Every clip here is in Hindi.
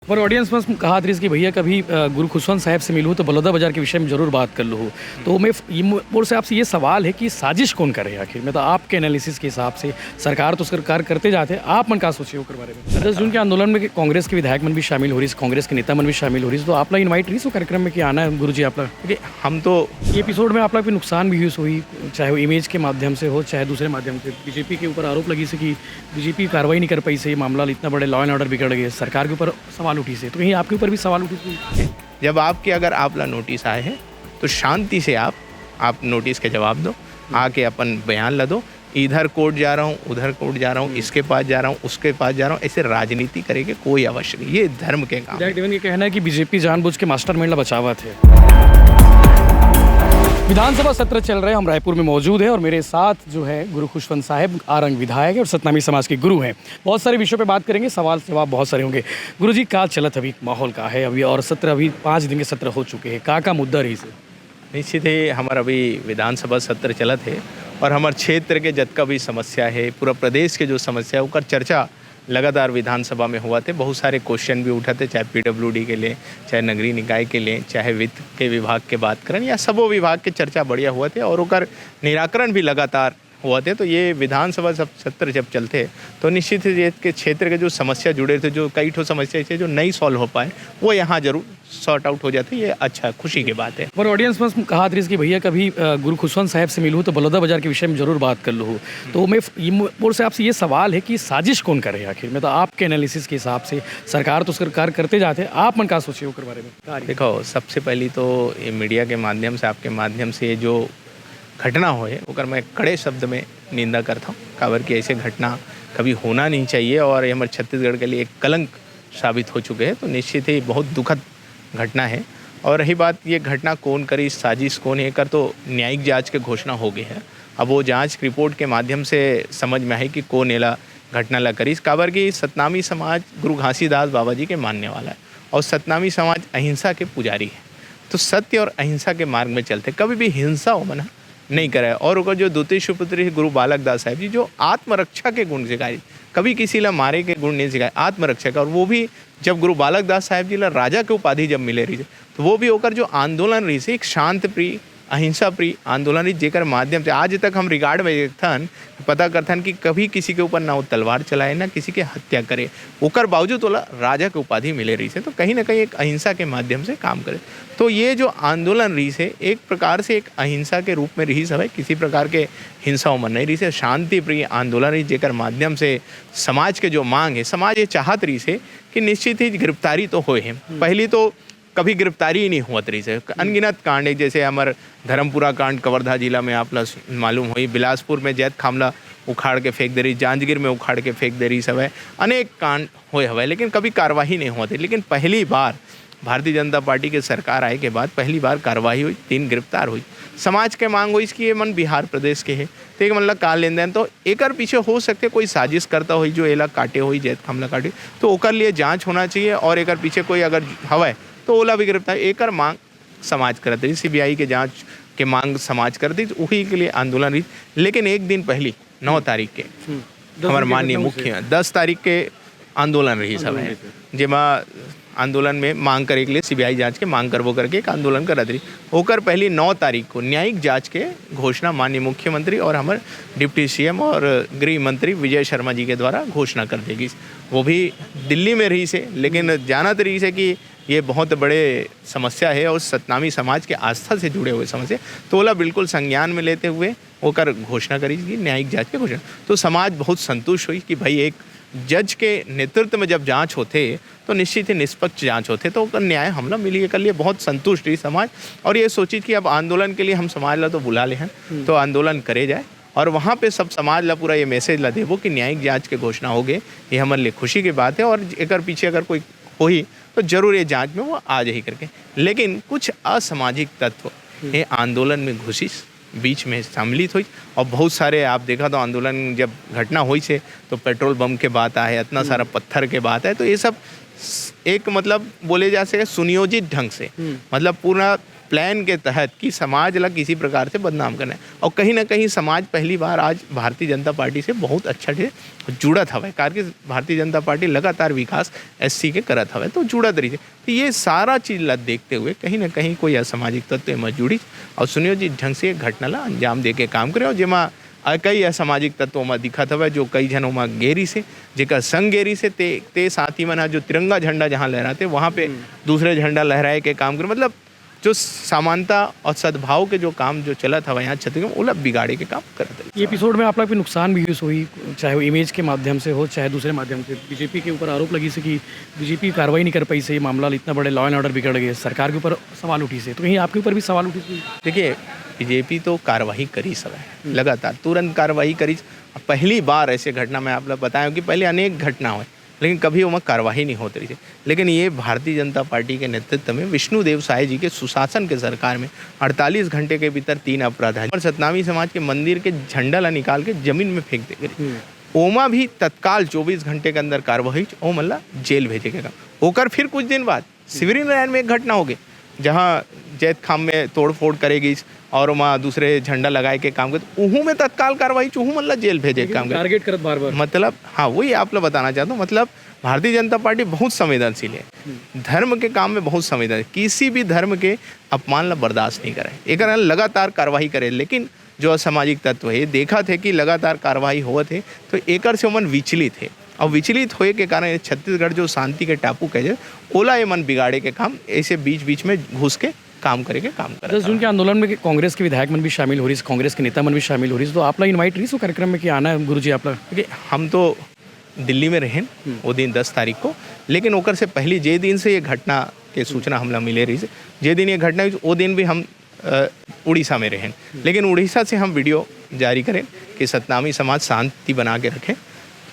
पर ऑडियंस में कहा थी कि भैया कभी गुरु खुशवंत साहब से मिलूँ तो बलौदा बाजार के विषय में ज़रूर बात कर लूँ। तो मैं मोर से आपसे ये सवाल है कि साजिश कौन करे आखिर में, तो आपके एनालिसिस के हिसाब से सरकार तो सरकार करते जाते हैं, आप मन का सोचे ओकर बारे में। 10 जून के आंदोलन में कांग्रेस के विधायक मन भी शामिल हो रही, कांग्रेस के नेता मन भी शामिल हो रही, तो आप इन्वाइट रही सो कार्यक्रम में कि आना है गुरु जी आप देखिए हम तो ये एपिसोड में आप लोग नुकसान भी हुई, चाहे वो इमेज के माध्यम से हो चाहे दूसरे माध्यम से। बीजेपी के ऊपर आरोप लगी से कि बीजेपी कार्रवाई नहीं कर पाई से, मामला इतना बड़े लॉ एंड ऑर्डर बिगड़ गए, सरकार के ऊपर सवाल उठी से, तो कहीं आपके ऊपर भी सवाल उठी थी। जब आपके अगर आपला नोटिस आए हैं तो शांति से आप नोटिस के जवाब दो, आके अपन बयान ला दो। इधर कोर्ट जा रहा हूँ, उधर कोर्ट जा रहा हूँ, इसके पास जा रहा हूँ, उसके पास जा रहा हूँ, ऐसे राजनीति करे के कोई आवश्यक नहीं। ये धर्म के काम है। ये कहना है कि बीजेपी जानबूझ के मास्टरमाइंड बचावा थे। विधानसभा सत्र चल रहे हैं, हम रायपुर में मौजूद हैं और मेरे साथ जो है गुरु खुशवंत साहब आरंग विधायक है और सतनामी समाज के गुरु हैं। बहुत सारे विषयों पे बात करेंगे, सवाल जवाब बहुत सारे होंगे। गुरु जी का चलत अभी माहौल का है अभी, और सत्र अभी 5 दिन के सत्र हो चुके हैं, का मुद्दा रही से? निश्चित है हमारा अभी विधानसभा सत्र चलत है और हमारे क्षेत्र के जतका भी समस्या है, पूरा प्रदेश के जो समस्या है उसका चर्चा लगातार विधानसभा में हुआ थे। बहुत सारे क्वेश्चन भी उठाते, चाहे पीडब्ल्यूडी के लिए, चाहे नगरीय निकाय के लिए, चाहे वित्त के विभाग के बात करें, या सबो विभाग के चर्चा बढ़िया हुआ थे और उनका निराकरण भी लगातार हुआ थे। तो ये विधानसभा सत्र जब चलते तो निश्चित ही के क्षेत्र के जो समस्या जुड़े थे, जो कई ठो समस्या थे जो नहीं सॉल्व हो पाए, वो यहाँ जरूर सॉर्ट आउट हो जाते। ये अच्छा खुशी की बात है। पर ऑडियंस में कहा थी कि भैया कभी गुरु खुशवंत साहब से मिलूँ तो बलौदा बाजार के विषय में ज़रूर बात कर लूँ। तो मैं मोर से आपसे ये सवाल है कि साजिश कौन करे आखिर में, तो आपके एनालिसिस के हिसाब से सरकार तो सरकार करते जाते हैं, आप मन का सोचे ओकर बारे में? देखो सबसे पहली तो ये मीडिया के माध्यम से, आपके माध्यम से जो घटना होए ओकर मैं कड़े शब्द में निंदा करता हूँ। काबर कि ऐसे घटना कभी होना नहीं चाहिए और ये हमारे छत्तीसगढ़ के लिए एक कलंक साबित हो चुके हैं। तो निश्चित ही बहुत दुखद घटना है। और रही बात ये घटना कौन करी, साजिश कौन है कर, तो न्यायिक जांच के घोषणा हो गई है। अब वो जांच रिपोर्ट के माध्यम से समझ में आए कि कौन एला घटना ला करी। काबर कि सतनामी समाज गुरु घासीदास बाबा जी के मानने वाला है और सतनामी समाज अहिंसा के पुजारी है। तो सत्य और अहिंसा के मार्ग में चलते, कभी भी हिंसा हो मना नहीं करे। और उनका जो द्वितीय सुपुत्री गुरु बालक दास साहब जी जो आत्मरक्षा के गुण सिखाए, कभी किसी ला मारे के गुण नहीं सिखाए, आत्मरक्षा का। और वो भी जब गुरु बालक दास साहब जी ला राजा के उपाधि जब मिले रही, तो वो भी होकर जो आंदोलन रही से एक शांत प्रिय अहिंसा प्रिय आंदोलन रही, जेकर माध्यम से आज तक हम रिकॉर्ड में देखथन, पता करथन कि कभी किसी के ऊपर ना वो तलवार चलाए ना किसी के हत्या करे, ओकर बावजूद वाला राजा के उपाधि मिले रही से। तो कहीं ना कहीं एक अहिंसा के माध्यम से काम करे। तो ये जो आंदोलन रही से एक प्रकार से एक अहिंसा के रूप में रही सब है, किसी प्रकार के हिंसा उमन नहीं रही से, शांति प्रिय आंदोलन रही, जेकर माध्यम से समाज के जो मांग है, समाज ये चाहत रही से कि निश्चित ही गिरफ्तारी तो होए है। पहली तो कभी गिरफ्तारी ही नहीं हुआ तरी से, अनगिनत कांड है, जैसे हमारे धर्मपुरा कांड कवर्धा जिला में आप मालूम हुई, बिलासपुर में जैत खामला उखाड़ के फेंक दे रही, जांजगीर में उखाड़ के फेंक दे रही सब है, अनेक कांड हुए हवे, लेकिन कभी कार्रवाई नहीं हुआ थी। लेकिन पहली बार भारतीय जनता पार्टी के सरकार आए के बाद पहली बार कार्रवाई हुई, 3 गिरफ्तार हुई। समाज के मांग हुई इसकी, ये मन बिहार प्रदेश के है, तो एक मतलब का लेन देन, तो एक पीछे हो सकते कोई साजिश करता हुई जो एला काटे हुई जैत खामला काटे, तो ओकर लिए जांच होना चाहिए। और एक पीछे कोई अगर हवा तो ओला भी गिरफ्तार, एक मांग समाज करती रही, सीबीआई के जांच के मांग समाज करती, वही के लिए आंदोलन रही। लेकिन एक दिन पहले 9 तारीख के हमारे माननीय मुख्य 10 तारीख के आंदोलन रही सब है, जेमा आंदोलन में मांग करे के लिए सीबीआई जांच के मांग करबो करके एक आंदोलन करत रही। होकर पहली 9 तारीख को न्यायिक जांच के घोषणा माननीय मुख्यमंत्री और हमारे डिप्टी सीएम और गृह मंत्री विजय शर्मा जी के द्वारा घोषणा कर देगी। वो भी दिल्ली में रही से, लेकिन जानत रही से कि ये बहुत बड़े समस्या है और सतनामी समाज के आस्था से जुड़े हुए समस्या, तो ओला बिल्कुल संज्ञान में लेते हुए होकर घोषणा करी न्यायिक जांच के घोषणा। तो समाज बहुत संतुष्ट हुई कि भाई एक जज के नेतृत्व में जब जांच होते तो निश्चित ही निष्पक्ष जांच होते, तो न्याय हमला मिली के लिए बहुत संतुष्ट रही समाज। और ये सोची कि अब आंदोलन के लिए हम समाज ला तो बुला ले हैं, तो आंदोलन करे जाए और वहाँ पे सब समाज ला पूरा ये मैसेज ला देवो कि न्यायिक जांच के घोषणा हो गए, ये हमारे लिए खुशी की बात है। और एक पीछे अगर कोई होई तो जरूर ये जांच में वो आ जाए करके। लेकिन कुछ असामाजिक तत्व ये आंदोलन में घुसी, बीच में सम्मिलित हुई और बहुत सारे आप देखा तो आंदोलन जब घटना हुई से तो पेट्रोल बम के बात आए, इतना सारा पत्थर के बात है। तो ये सब एक मतलब बोले जा सके सुनियोजित ढंग से, मतलब पूरा प्लान के तहत कि समाज ला किसी प्रकार से बदनाम करना है। और कहीं ना कहीं समाज पहली बार आज भारतीय जनता पार्टी से बहुत अच्छा से जुड़त हवे, कारण कि भारतीय जनता पार्टी लगातार विकास एससी के करत हवे, तो जुड़त रही। तो ये सारा चीज़ ला देखते हुए कहीं ना कहीं कोई असामाजिक तत्व में जुड़ी और सुनियो जी ढंग से घटना ला अंजाम दे के काम करे। और जेमा कई असामाजिक तत्वों में दिखत हवे जो कई जनों में गेरी से जेकर संग गेरी से ते साथी मना जो तिरंगा झंडा जहाँ लहराते वहाँ पे दूसरे झंडा लहराए के काम करे। मतलब जो समानता और सद्भाव के जो काम जो चला था यहाँ छत्तीसगढ़ ओला बिगाड़े के काम करते। ये एपिसोड में आप लोग पे नुकसान भी हुई, चाहे वो इमेज के माध्यम से हो चाहे दूसरे माध्यम से। बीजेपी के ऊपर आरोप लगी से कि बीजेपी कार्रवाई नहीं कर पाई से ये मामला इतना बड़े लॉ एंड ऑर्डर बिगड़ गए, सरकार के ऊपर सवाल उठी से, तो कहीं आपके ऊपर भी सवाल उठी से? देखिए बीजेपी तो कार्रवाई करी सब है, लगातार तुरंत कार्रवाई करी। पहली बार ऐसे घटना मैं आप लोग बताया कि पहले अनेक घटना हुए लेकिन कभी उनमें कार्रवाई नहीं होती रही थी। लेकिन ये भारतीय जनता पार्टी के नेतृत्व में विष्णुदेव साय जी के सुशासन के सरकार में 48 घंटे के भीतर 3 अपराधी और सतनामी समाज के मंदिर के झंडा ला निकाल के जमीन में फेंक दे गई। ओमा भी तत्काल 24 घंटे के अंदर कार्रवाई ओ मल्ला जेल भेजे गया। होकर फिर कुछ दिन बाद शिवरी नारायण में एक घटना हो गई जहाँ जैत खाम में तोड़ फोड़ करेगी और वहाँ दूसरे झंडा लगाए के काम करते, उहू में तत्काल कार्रवाई चूहू मल्ला जेल भेजे के काम कर टारगेट करत बार बार। मतलब हाँ वही आप लोग बताना चाहता हूँ। मतलब भारतीय जनता पार्टी बहुत संवेदनशील है, धर्म के काम में बहुत संवेदनशील, किसी भी धर्म के अपमान ला बर्दाश्त नहीं करे, एक लगातार कार्रवाई करे। लेकिन जो असामाजिक तत्व है देखा थे कि लगातार कार्रवाई हुआ थे तो एकर से मन विचलित है और विचलित होए के कारण छत्तीसगढ़ जो शांति के टापू कहे ओला ये मन बिगाड़े के काम ऐसे बीच बीच में घुस के काम करेंगे काम कर। 10 जून के आंदोलन में कांग्रेस के विधायक मन भी शामिल हो रही, कांग्रेस के नेता मन भी शामिल हो रही, तो आप लोग इन्वाइट रही सो कार्यक्रम में कि आना है गुरु जी आप लोग? देखिए हम तो दिल्ली में रहें वो दिन 10 तारीख को, लेकिन ओकर से पहले जे दिन से ये घटना के सूचना हमला मिले रही, जे दिन ये घटना हुई वो दिन भी हम उड़ीसा में रहें। लेकिन उड़ीसा से हम वीडियो जारी करें कि सतनामी समाज शांति बना के रखें।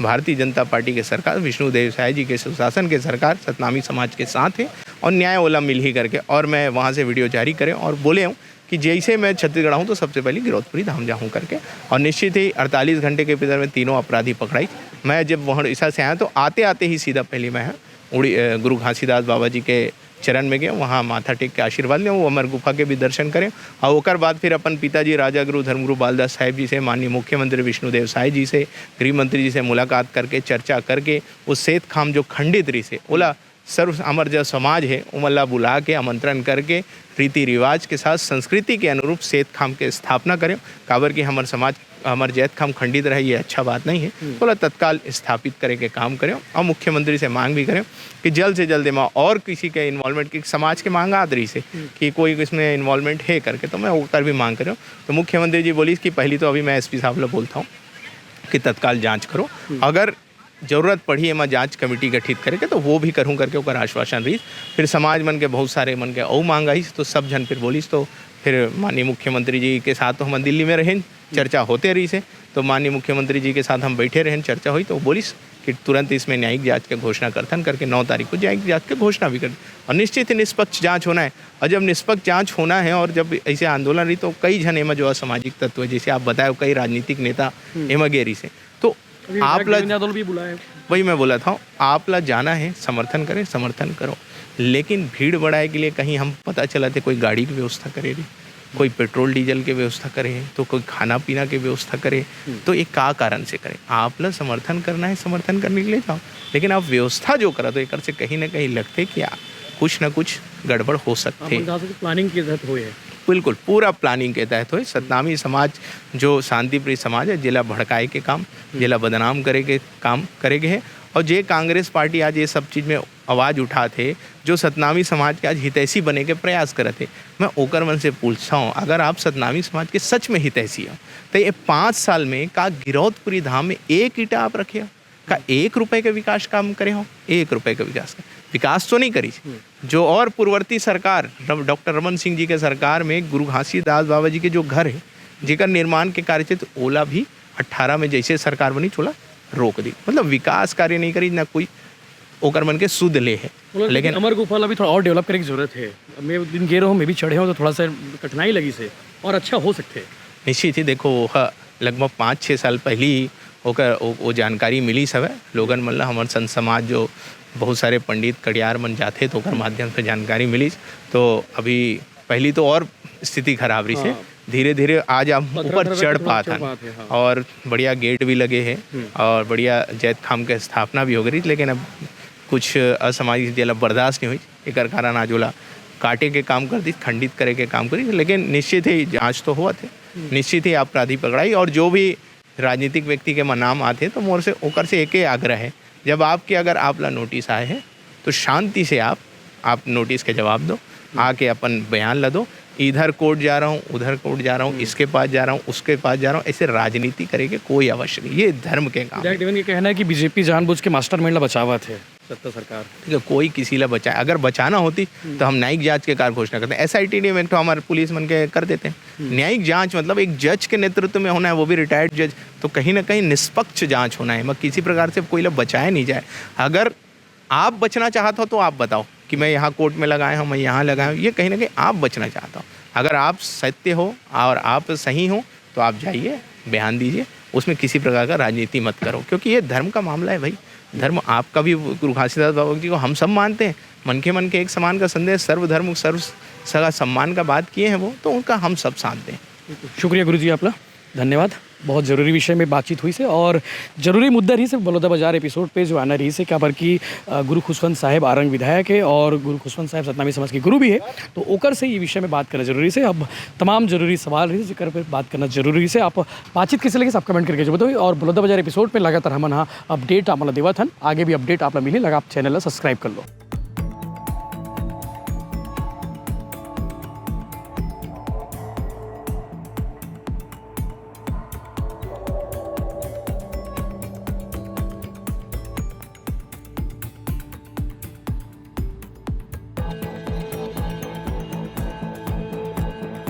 भारतीय जनता पार्टी के सरकार विष्णुदेव साय जी के सुशासन के सरकार सतनामी समाज के साथ है और न्याय ओला मिल ही करके। और मैं वहाँ से वीडियो जारी करें और बोले हूँ कि जैसे मैं छत्तीसगढ़ हूँ तो सबसे पहले गिरौदपुरी धाम जाऊँ करके। और निश्चित ही 48 घंटे के भीतर में तीनों अपराधी पकड़ाई। मैं जब वहाँ उड़ीसा से आया तो आते आते ही सीधा पहले मैं गुरु घासीदास बाबा जी के चरण में गए, वहाँ माथा टेक के आशीर्वाद लें, वो अमर गुफा के भी दर्शन करें। और ओकर बाद फिर अपन पिताजी राजा गुरु धर्मगुरु बालदास साहेब जी से, माननीय मुख्यमंत्री विष्णुदेव साय जी से, गृह मंत्री जी से मुलाकात करके चर्चा करके वो सेत खाम जो खंडित रही से ओला सर्व अमर जो समाज है उमल्ला बुला के आमंत्रण करके रीति रिवाज के साथ संस्कृति के अनुरूप सेत खाम के स्थापना करें। काबर कि हमारे समाज हमारे जैत खाम खंडित रहे ये अच्छा बात नहीं है, बोला तत्काल स्थापित करे के काम करें। और मुख्यमंत्री से मांग भी करें कि जल्द से जल्द में और किसी के इन्वॉल्वमेंट की समाज के मांग आ रही से कि कोई इसमें इन्वॉल्वमेंट है करके, तो मैं होकर भी मांग करूँ। तो मुख्यमंत्री जी बोली कि पहली तो अभी मैं एसपी साहब लोग बोलता हूँ कि तत्काल जाँच करो, अगर जरूरत पड़ी है मैं जांच कमेटी गठित करके तो वो भी करूँ करके ओकर आश्वासन रही। फिर समाज मन के बहुत सारे मन के और मांग आई तो सब जन फिर बोलिस। तो फिर माननीय मुख्यमंत्री जी के साथ तो हम दिल्ली में रहें, चर्चा होते रही से, तो माननीय मुख्यमंत्री जी के साथ हम बैठे रहें, चर्चा हुई तो बोलिस कि तुरंत इसमें न्यायिक जांच की घोषणा करथन करके 9 तारीख को न्यायिक जांच की घोषणा भी कर। और निश्चित ही निष्पक्ष जांच होना है। और जब निष्पक्ष जांच होना है और जब ऐसे आंदोलन रही तो कई जन एमा जो असामाजिक तत्व है जैसे आप बताए कई राजनीतिक नेता एमा गेरी से, तो आप भी बुलाए। वही मैं बोला था आप ला जाना है समर्थन करें, समर्थन करो, लेकिन भीड़ बढ़ाए के लिए कहीं हम पता चला थे कोई गाड़ी की व्यवस्था करे रही, कोई पेट्रोल डीजल की व्यवस्था करे, तो कोई खाना पीना की व्यवस्था करे, तो ये का कारण से करे। आप ला समर्थन करना है, समर्थन करने के लिए जाओ, लेकिन आप व्यवस्था जो करा तो एक से कहीं ना कहीं लगते कि कुछ ना कुछ गड़बड़ हो सकते। प्लानिंग के तहत हुए है, बिल्कुल पूरा प्लानिंग के तहत हुए। सतनामी समाज जो शांतिप्रिय समाज है, जिला भड़काए के काम, जिला बदनाम करे के काम करेगे है। और जे कांग्रेस पार्टी आज ये सब चीज़ में आवाज़ उठाते जो सतनामी समाज के आज हितैषी बने के प्रयास करते, मैं ओकर मन से पूछता हूँ अगर आप सतनामी समाज के सच में हितैषी हो तो ये 5 साल में का गिरौदपुरी धाम में एक ईटा आप रखे हो, का 1 रुपये के विकास काम करे हो? 1 रुपये का विकास तो नहीं करी। जो और पूर्ववर्ती सरकार डॉक्टर रमन सिंह जी के सरकार में गुरु घासीदास बाबा जी के जो घर है जिकर निर्माण के कार्य थे ओला भी 18 में जैसे सरकार बनी चोला रोक दी। मतलब विकास कार्य नहीं करी ना कोई ओकर मन के सुध ले है। लेकिन अमर गुफा भी थोड़ा और डेवलप करने की जरूरत है। मैं दिन गे रहा हूँ, मैं भी चढ़े हूँ तो थोड़ा सा कठिनाई लगी से और अच्छा हो सकते हैं। निश्चित ही देखो लगभग 5-6 साल पहले ही ओकर वो जानकारी मिली सब है लोगन मतलब हमारे संत समाज जो बहुत सारे पंडित कड़ियार मन जाते तो ओकर माध्यम से जानकारी मिली। तो अभी पहली तो और स्थिति खराब रही से धीरे धीरे आज आप ऊपर चढ़ पाता और बढ़िया गेट भी लगे हैं और बढ़िया जैत खाम के स्थापना भी हो गई, लेकिन अब कुछ असामाजिक जेल बर्दाश्त नहीं हुई, एक कारण आज ओला काटे के काम कर दी, खंडित करे के काम करी, लेकिन निश्चित ही जांच तो हुआ थे, निश्चित ही अपराधी पकड़ाई। और जो भी राजनीतिक व्यक्ति के नाम आते तो मोर से ओकर से एक ही आग्रह है, जब आपके अगर आप ला नोटिस आए हैं तो शांति से आप नोटिस के जवाब दो, आके अपन बयान ला दो। इधर कोर्ट जा रहा हूँ, उधर कोर्ट जा रहा हूँ, इसके पास जा रहा हूँ, उसके पास जा रहा हूँ, ऐसे राजनीति करे के कोई आवश्यक नहीं, ये धर्म के काम है। ये कहना है कि बीजेपी जानबूझ के मास्टरमाइंड ला बचावा थे सत्ता सरकार। ठीक है, कोई किसी ला बचाए, अगर बचाना होती तो हम न्यायिक जांच के कार्य घोषणा करते हैं, SIT में तो हमारे पुलिस मन के कर देते हैं। न्यायिक जांच मतलब एक जज के नेतृत्व में होना है, वो भी रिटायर्ड जज, तो कहीं ना कहीं निष्पक्ष जांच होना है, मगर किसी प्रकार से कोई ला बचाया नहीं जाए। अगर आप बचना चाहते हो तो आप बताओ कि मैं यहाँ कोर्ट में लगाया हूँ, मैं यहाँ लगाया हूँ, ये कहीं ना कहीं आप बचना चाहता हो। अगर आप सत्य हो और आप सही हो तो आप जाइए, बयान दीजिए, उसमें किसी प्रकार का राजनीति मत करो, क्योंकि ये धर्म का मामला है भाई। धर्म आपका भी, गुरु घासीदास बाबा जी को हम सब मानते हैं, मन के एक समान का संदेश, सर्वधर्म सर्व सगा सम्मान का बात किए हैं वो, तो उनका हम सब साथ दें। शुक्रिया गुरु जी आपका, धन्यवाद। बहुत ज़रूरी विषय में बातचीत हुई से और ज़रूरी मुद्दा रही से बलौदा बाजार एपिसोड पे जो आना रही से क्या बर की गुरु खुशवंत साहेब आरंग विधायक है और गुरु खुशवंत साहेब सतनामी समाज के गुरु भी है, तो ओकर से ये विषय में बात करना जरूरी से। अब तमाम जरूरी सवाल रही जिक्र पर बात करना जरूरी से। आप बातचीत कैसे लगे आप कमेंट करके जो बताओ, और बलौदा बाजार एपिसोड पर लगातार हम अपडेट आप देवत हन, आगे भी अपडेट आप मिले लगा, आप चैनल सब्सक्राइब कर लो।